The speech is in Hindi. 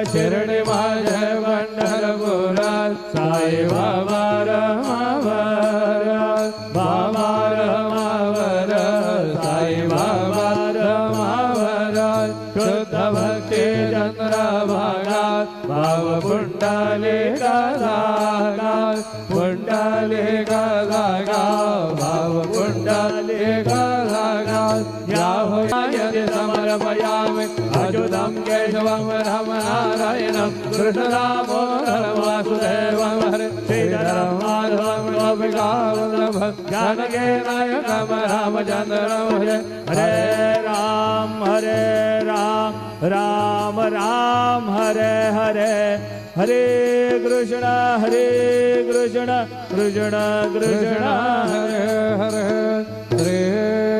शिरडी माझे पंढरपुरात साई बाबा रमावर बाबा रमावर साई बाबा रमावर शुद्ध भक्ती चंद्रभागात भाव पुंडलिका जागात पुंडलिका जागात भाव पुंडलिका जागात या हो यदि समर्पयामि अच्युतं केशवं रामनारायणं कृष्णदामोदरं वासुदेवं हरे श्रीधरं माधवं गोपिकावल्लभं जानकीनायकं रामचन्द्रं हरे हरे राम राम राम हरे हरे हरे कृष्ण कृष्ण कृष्ण कृष्ण हरे हरे हरे